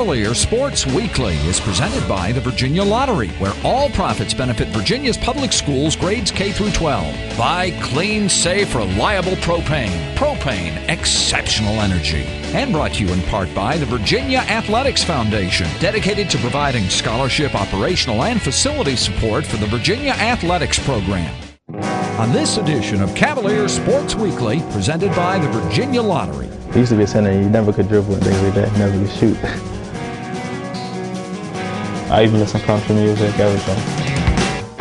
Cavalier Sports Weekly is presented by the Virginia Lottery, where all profits benefit Virginia's public schools grades K through 12. By clean, safe, reliable propane. Propane, exceptional energy. And brought to you in part by the Virginia Athletics Foundation, dedicated to providing scholarship, operational, and facility support for the Virginia Athletics program. On this edition of Cavalier Sports Weekly, presented by the Virginia Lottery. He used to be a center, you never could dribble a day like that, you never could shoot. I even listen to country music, everything.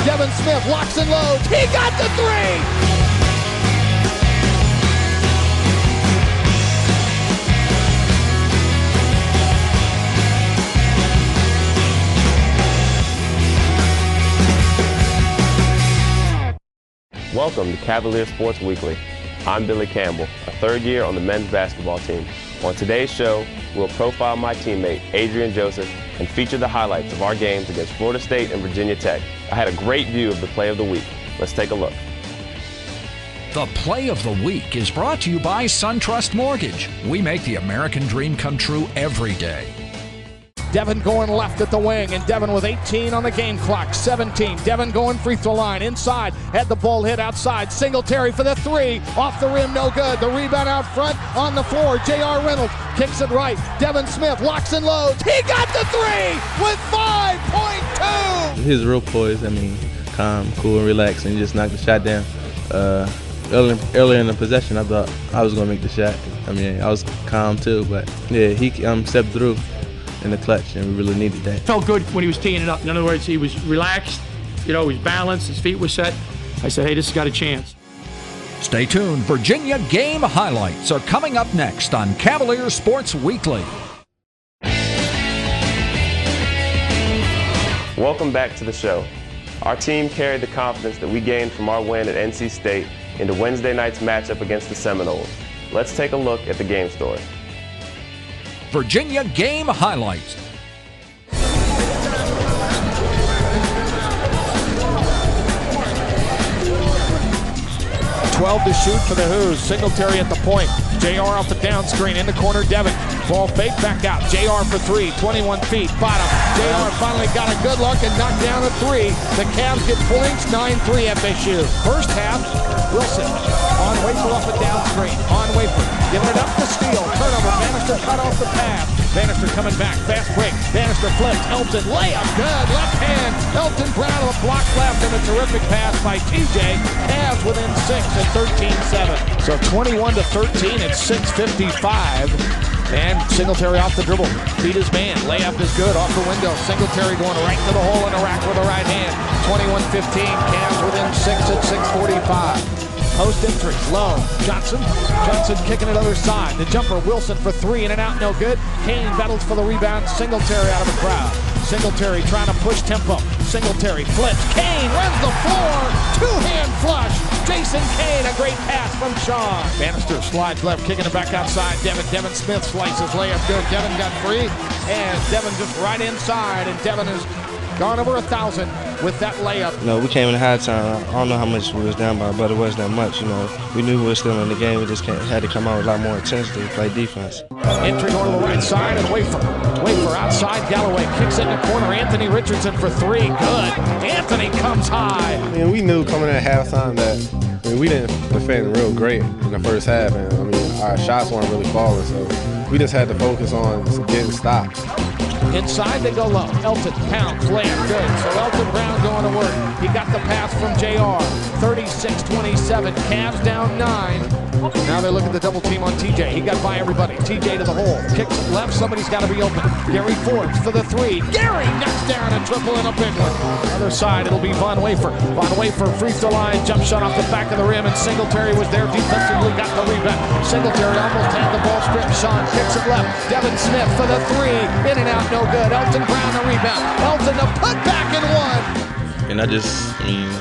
Devin Smith locks and loads, he got the three! Welcome to Cavalier Sports Weekly. I'm Billy Campbell, a third year on the men's basketball team. On today's show, we'll profile my teammate, Adrian Joseph, and feature the highlights of our games against Florida State and Virginia Tech. I had a great view of the play of the week. Let's take a look. The Play of the Week is brought to you by SunTrust Mortgage. We make the American dream come true every day. Devin going left at the wing, and Devin with 18 on the game clock, 17. Devin going free throw line, inside, had the ball hit outside. Singletary for the three, off the rim, no good. The rebound out front, on the floor, J.R. Reynolds kicks it right. Devin Smith locks and loads, he got the three with 5.2! He's real poised, calm, cool, and relaxed, and he just knocked the shot down. Earlier in the possession, I thought I was going to make the shot. I was calm too, but yeah, he stepped through in the clutch, and we really needed that. Felt good when he was teeing it up. In other words, he was relaxed, he was balanced, his feet were set. I said, hey, this has got a chance. Stay tuned. Virginia game highlights are coming up next on Cavalier Sports Weekly. Welcome back to the show. Our team carried the confidence that we gained from our win at NC State into Wednesday night's matchup against the Seminoles. Let's take a look at the game story. Virginia game highlights. 12 to shoot for the Hoos. Singletary at the point. JR off the down screen. In the corner, Devin. Ball fake back out. JR for three. 21 feet. Bottom. JR finally got a good look and knocked down a three. The Cavs get points. 9-3 FSU. First half, Wilson on Wafer up and down screen. On Wafer. Giving it up to steal. Turnover. Bannister cut off the pass. Bannister coming back. Fast break. Bannister flips. Elton layup. Good. Left hand. Elton Brown with a block left and a terrific pass by TJ. Cavs within 6 at 13-7. So 21-13 at 6:55. And Singletary off the dribble. Beat his man. Layup is good off the window. Singletary going right to the hole in the rack with the right hand. 21-15. Cavs within 6 at 6:45. Post entry, low. Johnson kicking it other side. The jumper, Wilson for three, in and out, no good. Kane battles for the rebound. Singletary out of the crowd. Singletary trying to push tempo. Singletary flips. Kane runs the floor. Two-hand flush. Jason Kane, a great pass from Sean. Bannister slides left, kicking it back outside. Devin Smith slices layup good. Devin got free, and Devin just right inside, and Devin has gone over 1,000 with that layup. We came in the halftime. I don't know how much we was down by, but it wasn't that much. We knew we were still in the game. We just had to come out with a lot more intensity, play defense. Entry going to the right side, and Wafer outside. Galloway kicks it in the corner. Anthony Richardson for three. Good. Anthony comes high. We knew coming in at halftime that we didn't defend real great in the first half, and our shots weren't really falling, so we just had to focus on getting stops. Inside they go low. Elton pounds, layup good. So Elton Brown going to work. He got the pass from JR. 36-27. Cavs down 9. Now they look at the double team on TJ. He got by everybody. TJ to the hole. Kicks it left. Somebody's got to be open. Gary Forbes for the three. Gary knocks down a triple and a big one. Other side, it'll be Von Wafer. Von Wafer, free throw line, jump shot off the back of the rim, and Singletary was there defensively, got the rebound. Singletary almost had the ball stripped. Sean kicks it left. Devin Smith for the three. In and out, no good. Elton Brown the rebound. Elton the putback and one. And I just,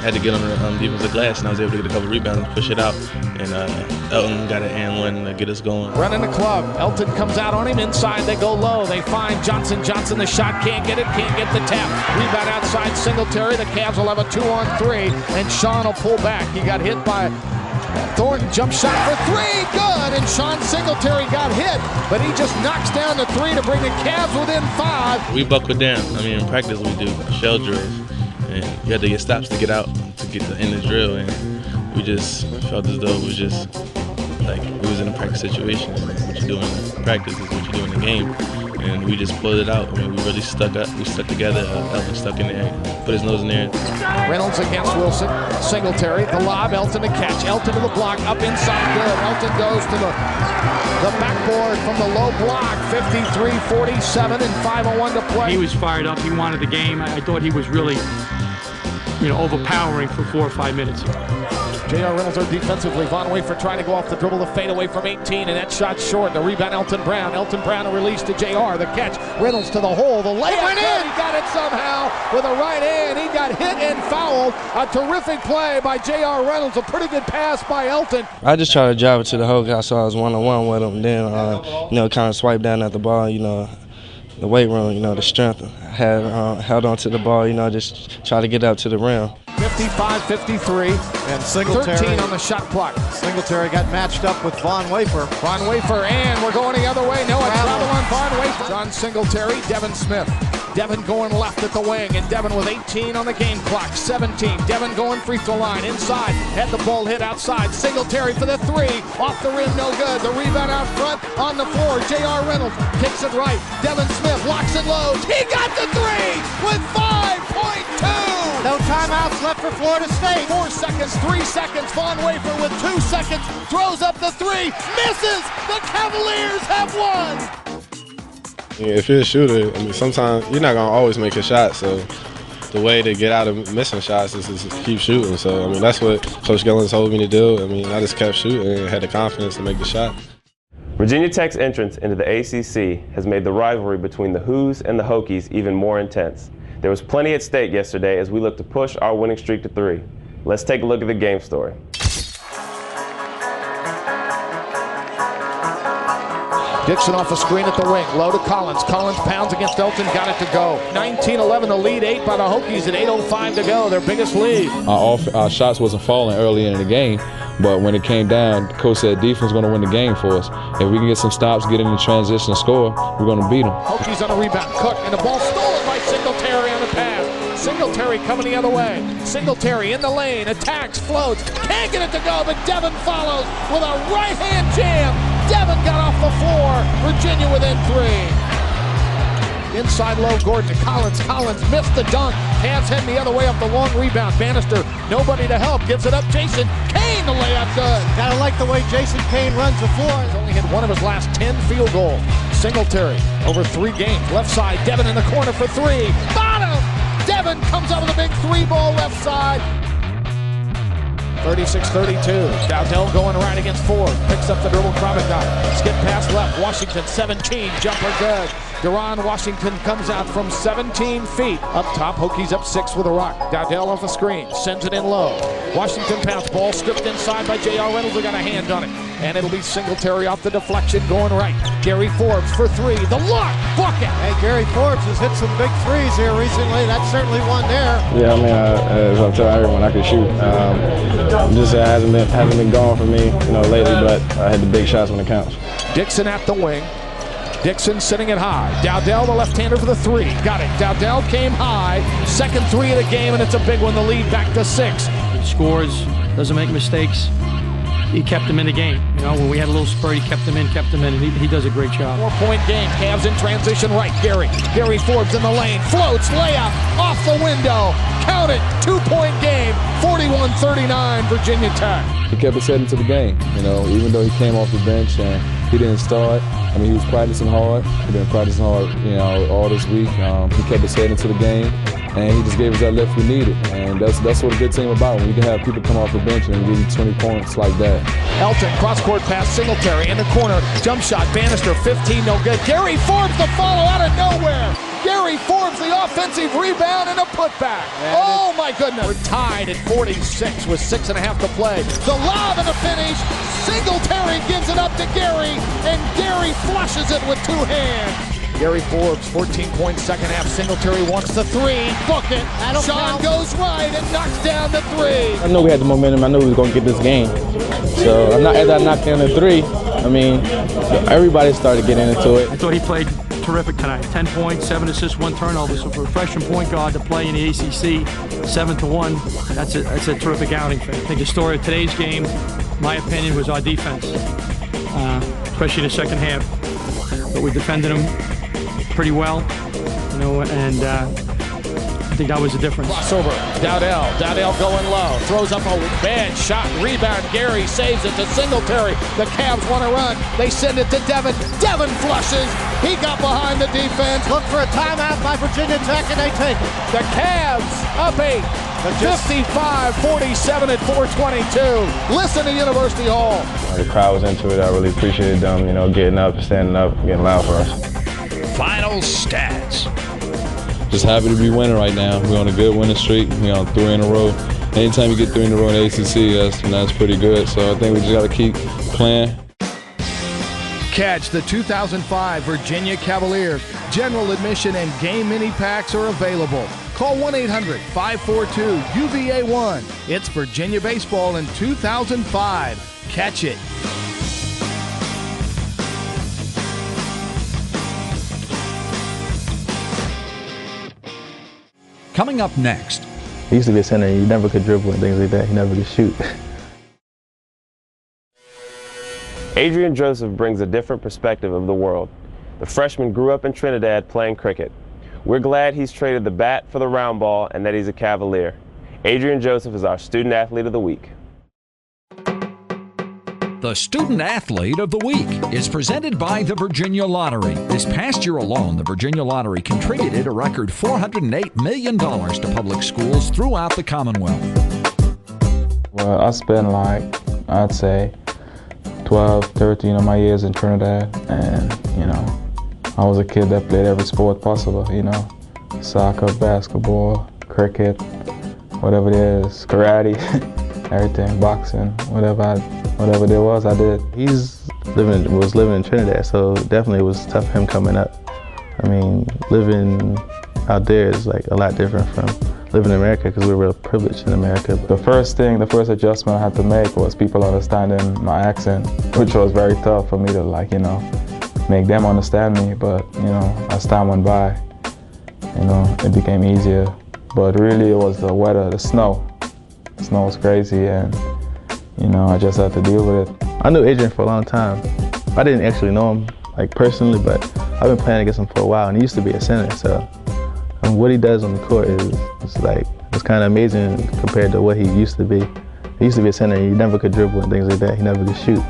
had to get on the defensive glass, and I was able to get a couple rebounds and push it out. And Elton got an and one to get us going. Running the club. Elton comes out on him. Inside they go low. They find Johnson. Johnson, the shot, can't get it, can't get the tap. Rebound outside Singletary. The Cavs will have a 2-on-3, and Sean will pull back. He got hit by Thornton jump shot for three, good, and Sean Singletary got hit, but he just knocks down the three to bring the Cavs within 5. We buckled down. I mean, in practice we do shell drills, and you had to get stops to get out to get to end the drill, and we just felt as though it was just like it was in a practice situation. What you do in practice is what you do in the game, and we just pulled it out. I mean, we really stuck up. We stuck together. Elton stuck in there, put his nose in there. Reynolds against Wilson. Singletary, the lob, Elton to catch. Elton to the block, up inside, good. Elton goes to the backboard from the low block. 53-47 and 5:01 to play. He was fired up. He wanted the game. I thought he was really, overpowering for 4 or 5 minutes. J.R. Reynolds are defensively. Von Wafer trying to go off the dribble, the fade away from 18, and that shot short. The rebound, Elton Brown. Elton Brown a release to J.R. The catch. Reynolds to the hole. The layup went in. He got it somehow with a right hand. He got hit and fouled. A terrific play by J.R. Reynolds. A pretty good pass by Elton. I just tried to drive it to the hoop. I saw I was one-on-one with him. Then, kind of swipe down at the ball, the weight room, the strength. I had held on to the ball, just try to get up to the rim. 55-53, and Singletary 13 on the shot clock. Singletary got matched up with Von Wafer. Von Wafer, and we're going the other way. No, a travel on Von Wafer. John Singletary, Devin Smith. Devin going left at the wing, and Devin with 18 on the game clock. 17. Devin going free throw line inside. Had the ball hit outside. Singletary for the three. Off the rim, no good. The rebound out front on the floor. J.R. Reynolds kicks it right. Devin Smith locks and loads. He got the three with 5.2. No timeouts left for Florida State. 4 seconds, 3 seconds. Von Wafer with 2 seconds throws up the three. Misses. The Cavaliers have won. If you're a shooter, sometimes you're not going to always make a shot, so the way to get out of missing shots is to keep shooting. So, that's what Coach Gillen told me to do. I just kept shooting and had the confidence to make the shot. Virginia Tech's entrance into the ACC has made the rivalry between the Hoos and the Hokies even more intense. There was plenty at stake yesterday as we look to push our winning streak to 3. Let's take a look at the game story. Dixon off a screen at the wing, low to Collins. Collins pounds against Elton, got it to go. 19-11, the lead 8 by the Hokies at 8:05 to go, their biggest lead. Our shots wasn't falling early in the game, but when it came down, the coach said defense is going to win the game for us. If we can get some stops, get in the transition and score, we're going to beat them. Hokies on a rebound, Cook, and the ball stolen by Singletary on the pass. Singletary coming the other way. Singletary in the lane, attacks, floats, can't get it to go, but Devin follows with a right-hand jam. Devin got off the floor. Virginia within 3. Inside low, Gordon to Collins. Collins missed the dunk. Cavs heading the other way up the long rebound. Bannister, nobody to help. Gives it up. Jason Kane, the layup good. Gotta like the way Jason Kane runs the floor. He's only hit one of his last 10 field goals. Singletary over 3 games. Left side, Devin in the corner for 3. Bottom! Devin comes up with a big 3-ball left side. 36-32. Dowdell going right against Forbes. Picks up the dribble. Kravigat. Skip pass left. Washington 17. Jumper good. Deron Washington comes out from 17 feet. Up top, Hokies up 6 with a rock. Dowdell off the screen. Sends it in low. Washington pounds. Ball stripped inside by J.R. Reynolds. They got a hand on it. And it'll be Singletary off the deflection going right. Gary Forbes for 3. The lock. Bucket. Hey, Gary Forbes has hit some big threes here recently. That's certainly one there. Yeah, as I'm telling everyone, I can shoot. Just it hasn't been going for me, lately, but I had the big shots when it counts. Dixon at the wing. Dixon sitting it high. Dowdell, the left-hander for the 3. Got it. Dowdell came high. Second 3 of the game, and it's a big one. The lead back to 6. He scores, doesn't make mistakes. He kept him in the game. When we had a little spurt, he kept him in, and he does a great job. 4-point game. Cavs in transition right. Gary Forbes in the lane. Floats, layup, off the window. Count it. 2-point game. 41-39, Virginia Tech. He kept his head into the game, even though he came off the bench and he didn't start. He was practicing hard. He'd been practicing hard, all this week. He kept his head into the game, and he just gave us that lift we needed. And that's what a good team about, when you can have people come off the bench and give you 20 points like that. Elton, cross-court pass, Singletary in the corner. Jump shot, Bannister, 15, no good. Gary Forbes, the follow out of nowhere. Gary Forbes, the offensive rebound and a putback. Oh my goodness. We're tied at 46 with 6.5 to play. The lob and the finish. Singletary gives it up to Gary, and Gary flushes it with 2 hands. Gary Forbes, 14-point second half. Singletary wants the three. Book it. Sean goes right and knocks down the three. I knew we had the momentum. I knew we was going to get this game. So as I knocked down the three, I mean, everybody started getting into it. I thought he played terrific tonight. 10 points, 7 assists, 1 turnover. So for a freshman point guard to play in the ACC 7-1, that's a terrific outing for him. I think the story of today's game, my opinion, was our defense, especially in the second half. But we defended him pretty well, you know, and I think that was the difference. Crossover, Dowdell going low, throws up a bad shot, rebound, Gary saves it to Singletary. The Cavs want to run, they send it to Devin. Devin flushes, he got behind the defense. Look for a timeout by Virginia Tech, and they take it. The Cavs up 8, 55-47 at 4:22. Listen to University Hall. The crowd was into it. I really appreciated them, you know, getting up, standing up, getting loud for us. Final stats. Just happy to be winning right now. We're on a good winning streak. We're on 3 in a row. Anytime you get 3 in a row in the ACC, that's pretty good. So I think we just got to keep playing. Catch the 2005 Virginia Cavaliers. General admission and game mini packs are available. Call 1-800-542-UVA1. It's Virginia baseball in 2005. Catch it. Coming up next. He used to be a center. He never could dribble and things like that. He never could shoot. Adrian Joseph brings a different perspective of the world. The freshman grew up in Trinidad playing cricket. We're glad he's traded the bat for the round ball and that he's a Cavalier. Adrian Joseph is our Student Athlete of the Week. The Student Athlete of the Week is presented by the Virginia Lottery. This past year alone, the Virginia Lottery contributed a record $408 million to public schools throughout the Commonwealth. Well, I spent I'd say 12, 13 of my years in Trinidad, and, you know, I was a kid that played every sport possible, you know, soccer, basketball, cricket, whatever it is, karate, everything, boxing, whatever there was, I did. Was living in Trinidad, so definitely it was tough for him coming up. I mean, living out there is like a lot different from living in America because we're real privileged in America. The first adjustment I had to make was people understanding my accent, which was very tough for me to, like, you know, make them understand me. But, you know, as time went by, you know, it became easier. But really it was the weather, the snow. The snow was crazy, and, you know, I just had to deal with it. I knew Adrian for a long time. I didn't actually know him, like, personally, but I've been playing against him for a while, and he used to be a center, so what he does on the court is it's kind of amazing compared to what he used to be. He used to be a center, he never could dribble and things like that, he never could shoot.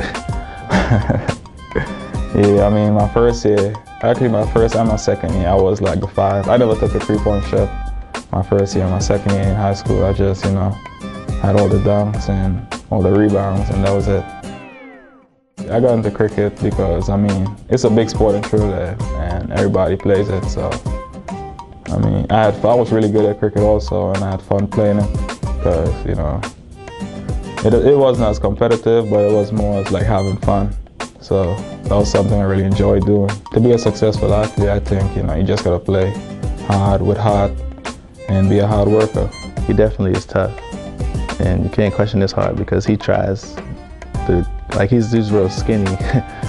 Yeah, I mean, my first year, actually my first and my second year, I was like a 5. I never took a 3-point shot my first year. My second year in high school, I just, you know, had all the dunks and all the rebounds, and that was it. I got into cricket because, I mean, it's a big sport in Trinidad, and everybody plays it, so, I mean, I was really good at cricket also, and I had fun playing it, because, you know, it wasn't as competitive, but it was more like having fun. So that was something I really enjoyed doing. To be a successful athlete, I think, you know, you just gotta play hard with heart and be a hard worker. He definitely is tough, and you can't question his heart because he tries to, like, he's real skinny,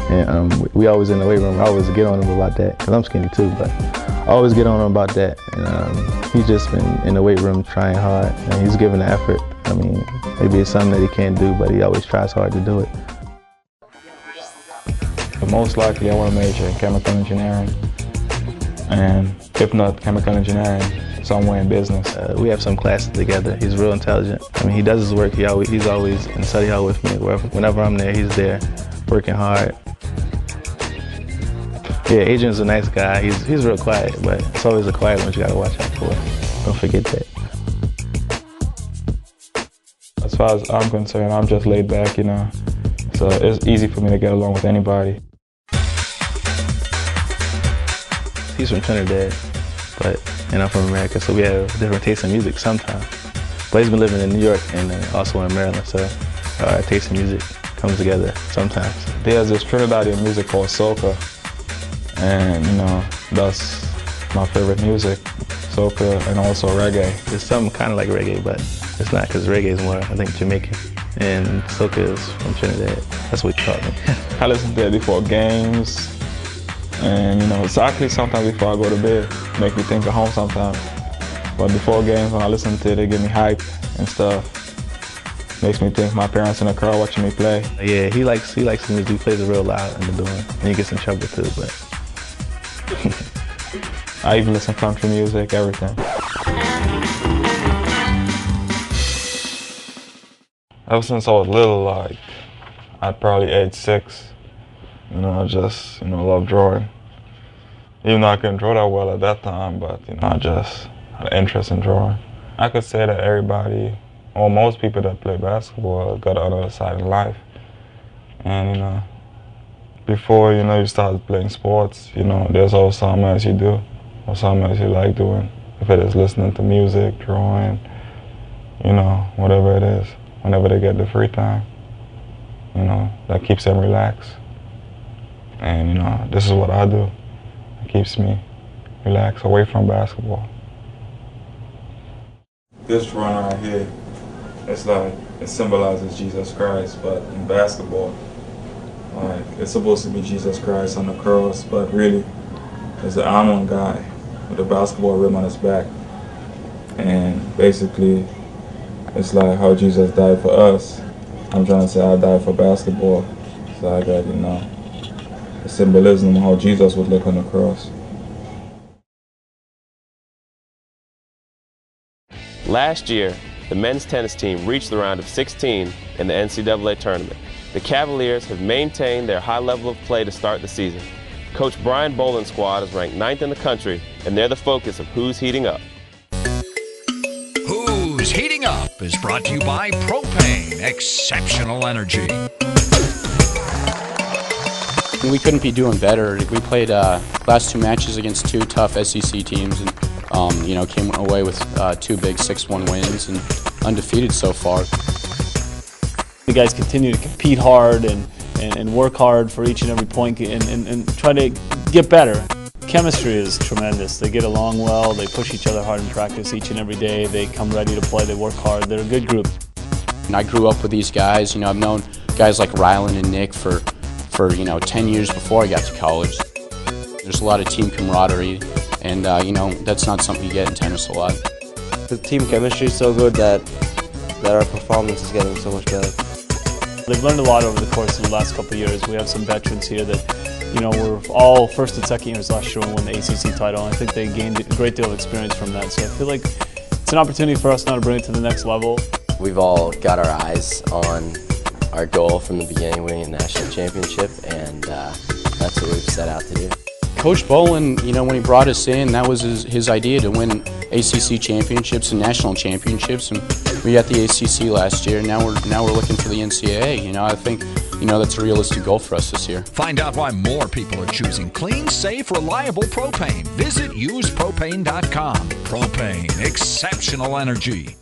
and we always in the weight room, I always get on him about that, because I'm skinny too, but I always get on him about that, and he's just been in the weight room trying hard, and he's giving the effort. I mean, maybe it's something that he can't do, but he always tries hard to do it. But most likely I want to major in chemical engineering, and if not chemical engineering, somewhere in business. We have some classes together. He's real intelligent. I mean, he does his work. He's always in study hall with me. Whenever I'm there, he's there, working hard. Yeah, Adrian's a nice guy. He's real quiet, but it's always the quiet ones you gotta watch out for. Don't forget that. As far as I'm concerned, I'm just laid back, you know. So it's easy for me to get along with anybody. He's from Trinidad, and I'm from America, so we have different tastes in music sometimes. But he's been living in New York and also in Maryland, so our taste in music comes together sometimes. There's this Trinidadian music called soca, and you know, that's my favorite music, soca and also reggae. It's something kind of like reggae, but it's not, because reggae is more, I think, Jamaican, and soca is from Trinidad. That's what you taught me. I listen to it before games, and you know, it's actually sometimes before I go to bed, make me think of home sometimes. But before games, when I listen to it, they give me hype and stuff. Makes me think my parents in the car watching me play. Yeah, he likes music. He plays it real loud in the door, and he gets in trouble too, but. I even listen to country music, everything. Ever since I was little, like, I'd probably age 6, you know, I just, you know, love drawing. Even though I couldn't draw that well at that time, but, you know, I just had an interest in drawing. I could say that everybody, or most people that play basketball, got on the other side of life. And, you know, before, you know, you start playing sports, you know, there's always something else you do, or something else you like doing. If it is listening to music, drawing, you know, whatever it is, whenever they get the free time, you know, that keeps them relaxed. And, you know, this is what I do. It keeps me relaxed, away from basketball. This run right here, it's like, it symbolizes Jesus Christ, but in basketball, like, it's supposed to be Jesus Christ on the cross, but really, it's an almond guy with a basketball rim on his back. And basically, it's like how Jesus died for us. I'm trying to say I died for basketball. So I got, you know, the symbolism of how Jesus would look on the cross. Last year, the men's tennis team reached the round of 16 in the NCAA tournament. The Cavaliers have maintained their high level of play to start the season. Coach Brian Boland's squad is ranked 9th in the country, and they're the focus of Who's Heating Up. Who's Heating Up is brought to you by Propane, exceptional energy. We couldn't be doing better. We played last 2 matches against 2 tough SEC teams, and you know, came away with 2 big 6-1 wins and undefeated so far. The guys continue to compete hard and work hard for each and every point and try to get better. Chemistry is tremendous. They get along well, they push each other hard in practice each and every day, they come ready to play, they work hard, they're a good group. And I grew up with these guys. You know, I've known guys like Rylan and Nick for you know, 10 years before I got to college. There's a lot of team camaraderie, and you know, that's not something you get in tennis a lot. The team chemistry is so good that our performance is getting so much better. They've learned a lot over the course of the last couple of years. We have some veterans here that, you know, were all first and second years last year and won the ACC title. And I think they gained a great deal of experience from that. So I feel like it's an opportunity for us now to bring it to the next level. We've all got our eyes on our goal from the beginning, winning a national championship, and that's what we've set out to do. Coach Boland, you know, when he brought us in, that was his idea to win ACC championships and national championships, and we got the ACC last year. Now we're looking for the NCAA. You know, I think, you know, that's a realistic goal for us this year. Find out why more people are choosing clean, safe, reliable propane. Visit usepropane.com. Propane, exceptional energy.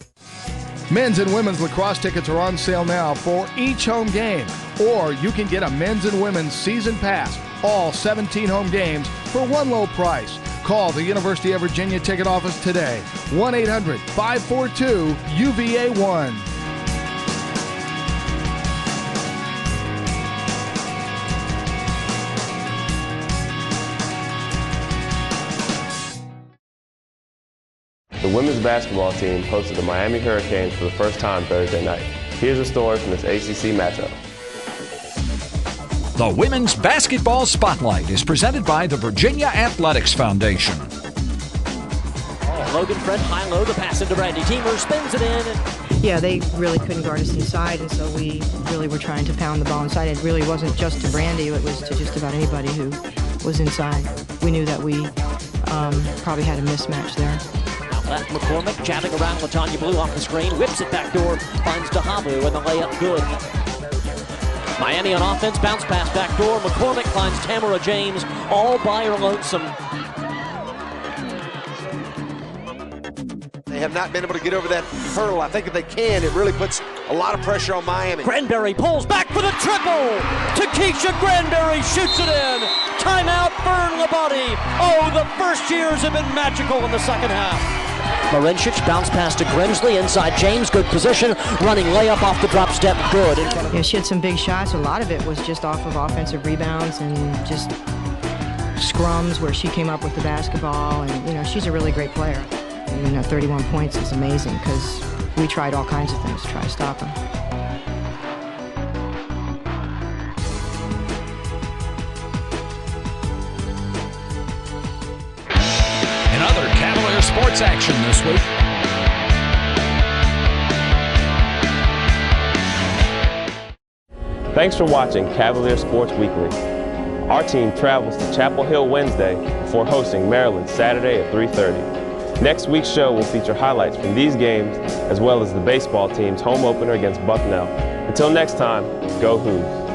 Men's and women's lacrosse tickets are on sale now for each home game. Or you can get a men's and women's season pass, all 17 home games, for one low price. Call the University of Virginia ticket office today, 1-800-542-UVA1. The women's basketball team hosted the Miami Hurricanes for the first time Thursday night. Here's a story from this ACC matchup. The Women's Basketball Spotlight is presented by the Virginia Athletics Foundation. Logan Fred high-low, the pass into Brandy Teamer, spins it in. Yeah, they really couldn't guard us inside, and so we really were trying to pound the ball inside. It really wasn't just to Brandy, it was to just about anybody who was inside. We knew that we probably had a mismatch there. Left McCormick jabbing around LaTanya Blue off the screen, whips it back door, finds Dahabu, and the layup good. Miami on offense, bounce pass back door. McCormick finds Tamara James all by her lonesome. They have not been able to get over that hurdle. I think if they can, it really puts a lot of pressure on Miami. Granberry pulls back for the triple. Takesha Granberry shoots it in. Timeout, Vern Labonte. Oh, the first years have been magical in the second half. Marincic bounce pass to Grimsley, inside James, good position, running layup off the drop step, good. Yeah, she had some big shots. A lot of it was just off of offensive rebounds and just scrums where she came up with the basketball, and she's a really great player. 31 points is amazing because we tried all kinds of things to try to stop her. In other Cavalier sports action this week, Thanks for watching Cavalier Sports Weekly. Our team travels to Chapel Hill Wednesday before hosting Maryland Saturday at 3:30. Next week's show will feature highlights from these games as well as the baseball team's home opener against Bucknell. Until next time, go Hoos.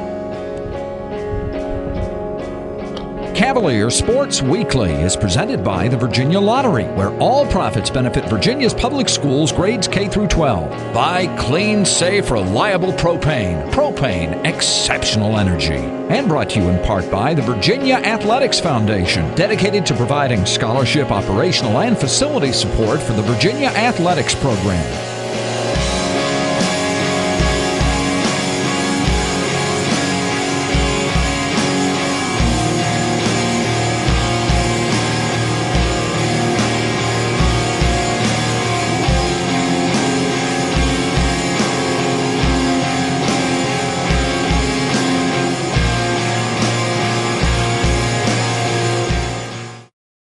Cavalier Sports Weekly is presented by the Virginia Lottery, where all profits benefit Virginia's public schools grades K through 12. By clean, safe, reliable propane. Propane, exceptional energy. And brought to you in part by the Virginia Athletics Foundation, dedicated to providing scholarship, operational, and facility support for the Virginia Athletics program.